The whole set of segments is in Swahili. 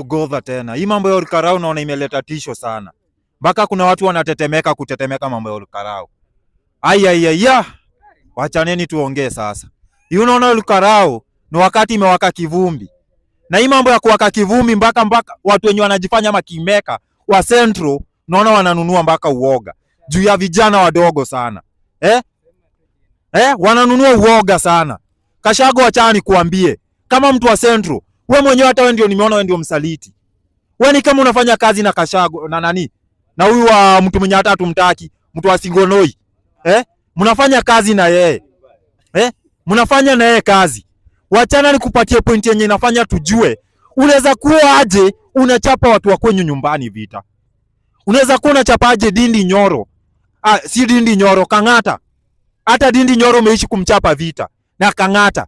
Godha tena. Hii mambo ya Olkarau naona imeleta tisho sana. Mpaka kuna watu wanatetemeka kutetemeka mambo ya Olkarau. Ayayaya. Wachaneni tuongee sasa. Hii unaona Olkarau ni wakati imewaka kivumbi. Na hii mambo ya kuwaka kivumbi mpaka watu wenye wanajifanya makimeka wa Central naona wananunua mpaka uoga. Juu ya vijana wadogo sana. Wananunua uoga sana. Kashago wachani kuambie. Kama mtu wa Central, wewe mwenyewe hata wewe ndio nimeona wewe ndio msaliti. Wewe ni kama unafanya kazi na Kashago na nani? Na huyu wa mtu mwenye hata tumtaki, mtu wa Singonoi. Mnafanya kazi na yeye. Mnafanya na yeye kazi. Wachana nikupatie point yenye inafanya tujue. Unaweza kuwa aje unachapa watu wa kwenyu nyumbani vita. Unaweza kuwa unachapa aje Dindi Nyoro. Si Dindi Nyoro, Kang'ata. Hata Dindi Nyoro umeishi kumchapa vita na Kang'ata.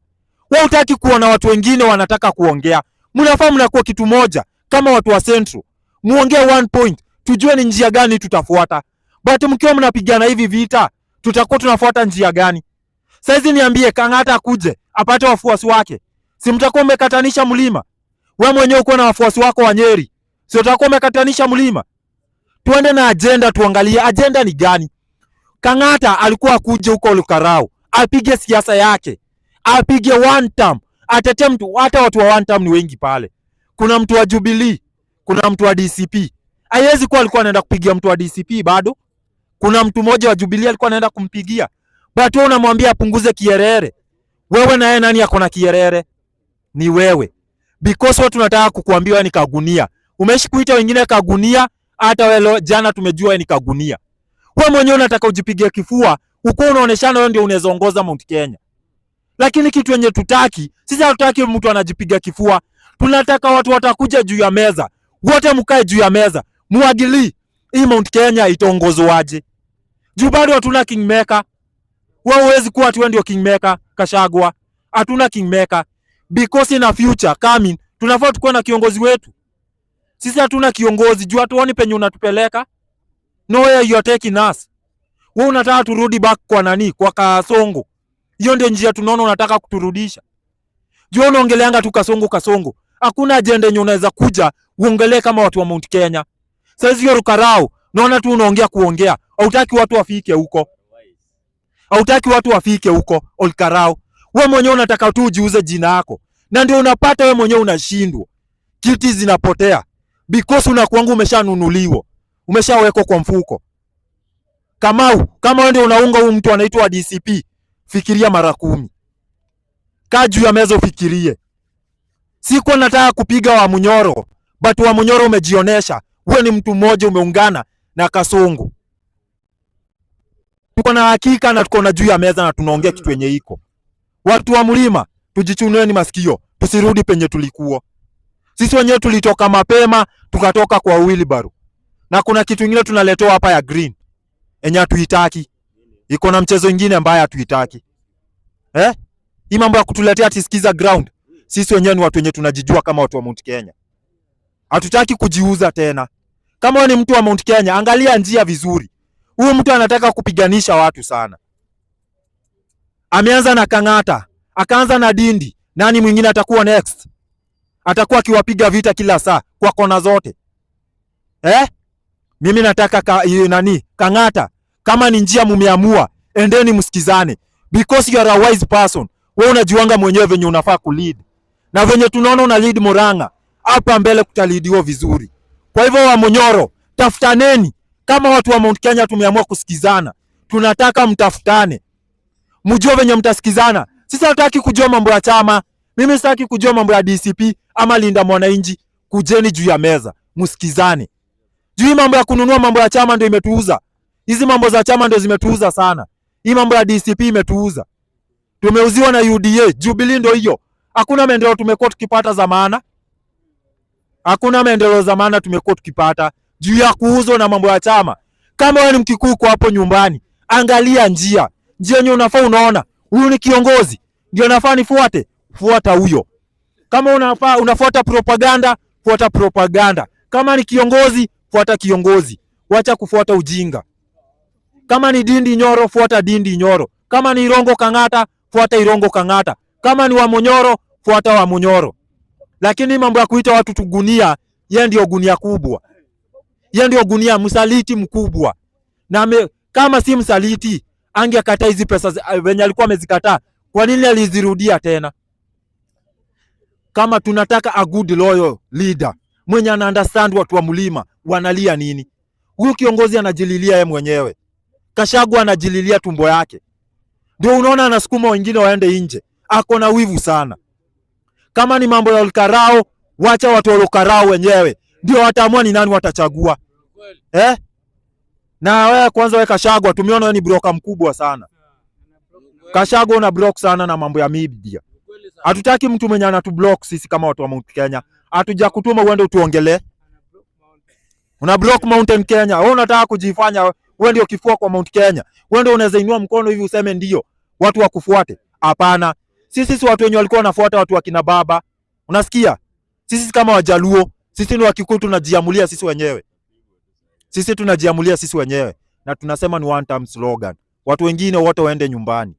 Wewe hutaki kuona watu wengine wanataka kuongea. Mnafaa mnakuwa kitu moja kama watu wa Central. Muongee one point, tujue ni njia gani tutafuata. But mkiwa mnapigana hivi vita, tutakuwa tunafuata njia gani? Saizi niambie Kang'ata akuje, apate wafuasi wake. Si mtakuwa mmekatanisha mlima? Wewe mwenyewe uko na wafuasi wako wa Nyeri. Si utakuwa mmekatanisha mlima? Tuende na agenda, tuangalie agenda ni gani. Kang'ata alikuwa akuje huko Olkarau, apige siasa yake. Apige one term, atete mtu, hata watu wa one term ni wengi pale. Kuna mtu wa Jubilee, kuna mtu wa DCP. Haiwezi kuwa alikuwa anaenda kupigia mtu wa DCP bado. Kuna mtu mmoja wa Jubilee alikuwa anaenda kumpigia. But wewe unamwambia apunguze kierere. Wewe na yeye nani yako na kierere? Ni wewe. Because watu tunataka kukuambia wewe ni kagunia. Umeishi kuita wengine kagunia, hata wewe jana tumejua ni kagunia. Wewe mwenyewe unataka ujipigie kifua, uko unaoneshana wewe ndio unaweza ongoza Mount Kenya. Lakini kitu yenye tutaki, sisi hatutaki mtu anajipiga kifua. Tunataka watu watakuja juu ya meza. Wote mkae juu ya meza. Muagili hii Mount Kenya itaongozwaje? Juu bado hatuna kingmaker. Wewe huwezi kuwa ati wewe ndio kingmaker, Kashagwa. Hatuna kingmaker. Because in a future coming, tunafaa tukue na kiongozi wetu. Sisi hatuna kiongozi, juu hatuoni penye unatupeleka. No way you are taking us. Wewe unataka turudi back kwa nani? Kwa Kasongo. Hiyo ndio njia tunaona unataka kuturudisha. Juu unaongeleanga tu Kasongo. Hakuna agenda yenye unaweza kuja uongelee kama watu wa Mount Kenya. Sasa hiyo Olkarau, naona tu unaongea kuongea. Hautaki watu wafike huko. Hautaki watu wafike huko Olkarau. Wewe mwenyewe unataka tu ujiuze jina lako. Na ndio unapata wewe mwenyewe unashindwa. Kiti zinapotea. Because unakuanga umeshanunuliwa. Umeshawekwa kwa mfuko. Kamau, kama wewe ndio unaunga huyu mtu anaitwa DCP, fikiria mara 10. Kaa juu ya meza ufikirie. Siko nataka kupiga wa Munyoro, but wa Munyoro umejionesha. Wewe ni mtu mmoja umeungana na Kasongo. Tuko na hakika na tuko na juu ya meza na tunaongea kitu yenye iko. Watu wa mlima, tujichunueni masikio. Tusirudi penye tulikuwa. Sisi wenyewe tulitoka mapema, tukatoka kwa wheelbarrow. Na kuna kitu kingine tunaletewa hapa ya green. Enya hatuitaki. Iko na mchezo mwingine ambaye hatuitaki. Hii mambo ya kutuletea ati sikiza ground. Sisi wenyewe ni watu wenye tunajijua kama watu wa Mount Kenya. Hatutaki kujiuza tena. Kama wewe ni mtu wa Mount Kenya, angalia njia vizuri. Huyu mtu anataka kupiganisha watu sana. Ameanza na Kang'ata, akaanza na Dindi. Nani mwingine atakuwa next? Atakuwa akiwapiga vita kila saa kwa kona zote. Mimi nataka Kang'ata. Kama ni njia mumeamua, endeni msikizane. Because you are a wise person. Wewe unajiwanga mwenyewe venye unafaa kulead. Na venye tunaona una lead Murang'a, hapa mbele kutalidiwa vizuri. Kwa hivyo wa Munyoro, tafutaneni. Kama watu wa Mount Kenya tumeamua kusikizana. Tunataka mtafutane. Mjue venye mtasikizana. Sisi hatutaki kujua mambo ya chama. Mimi sitaki kujua mambo ya DCP ama Linda Mwananchi. Kujeni juu ya meza, msikizane. Juu mambo ya kununua mambo ya chama ndio imetuuza. Hizi mambo za chama ndio zimetuuza sana. Hii mambo ya DCP imetuuza. Tumeuziwa na UDA, Jubilee ndio hiyo. Hakuna maendeleo tumekuwa tukipata za maana. Hakuna maendeleo za maana tumekuwa tukipata juu ya kuuzwa na mambo ya chama. Kama wewe ni Mkikuyu kwa hapo nyumbani, angalia njia. Njia yenyewe unafaa unaona. Huyu ni kiongozi, ndio nafaa nifuate. Fuata huyo. Kama unafuata propaganda, fuata propaganda. Kama ni kiongozi, fuata kiongozi. Wacha kufuata ujinga. Kama ni Dindi Nyoro, fuata Dindi Nyoro. Kama ni Irongo Kang'ata, fuata Irongo Kang'ata. Kama ni wa Munyoro, fuata wa Munyoro. Lakini mambo ya kuita watu tugunia, yeye ndio gunia kubwa. Yeye ndio gunia, msaliti mkubwa. Na kama si msaliti, angekataa hizi pesa venye alikuwa amezikataa. Kwa nini alizirudia tena? Kama tunataka a good loyal leader, mwenye ana understand watu wa mlima wanalia nini. Huyu kiongozi anajililia yeye mwenyewe. Gachagua anajililia tumbo yake. Ndio unaona anasukuma wengine waende nje. Ako na wivu sana. Kama ni mambo ya Olkarao, wacha watu wa Olkarao wenyewe ndio wataamua ni nani watachagua. Na wewe kwanza, wewe Gachagua, tumeona wewe ni broker mkubwa sana. Gachagua una block sana na mambo ya media. Hatutaki mtu mwenye anatublock sisi kama watu wa Mount Kenya. Hatuja kutuma uende utuongelee. Una block Mountain Kenya. Wewe unataka kujifanya wewe ndio kifua kwa Mount Kenya. Wewe ndio unaweza inua mkono hivi useme ndio watu wakufuate. Hapana. Sisi watu wenye walikuwa wanafuata watu wa kina baba. Unasikia? Sisi kama Wajaluo, sisi ni Wakikuyu, tunajiamulia sisi wenyewe. Sisi tunajiamulia sisi wenyewe na tunasema ni one time slogan. Watu wengine wote waende nyumbani.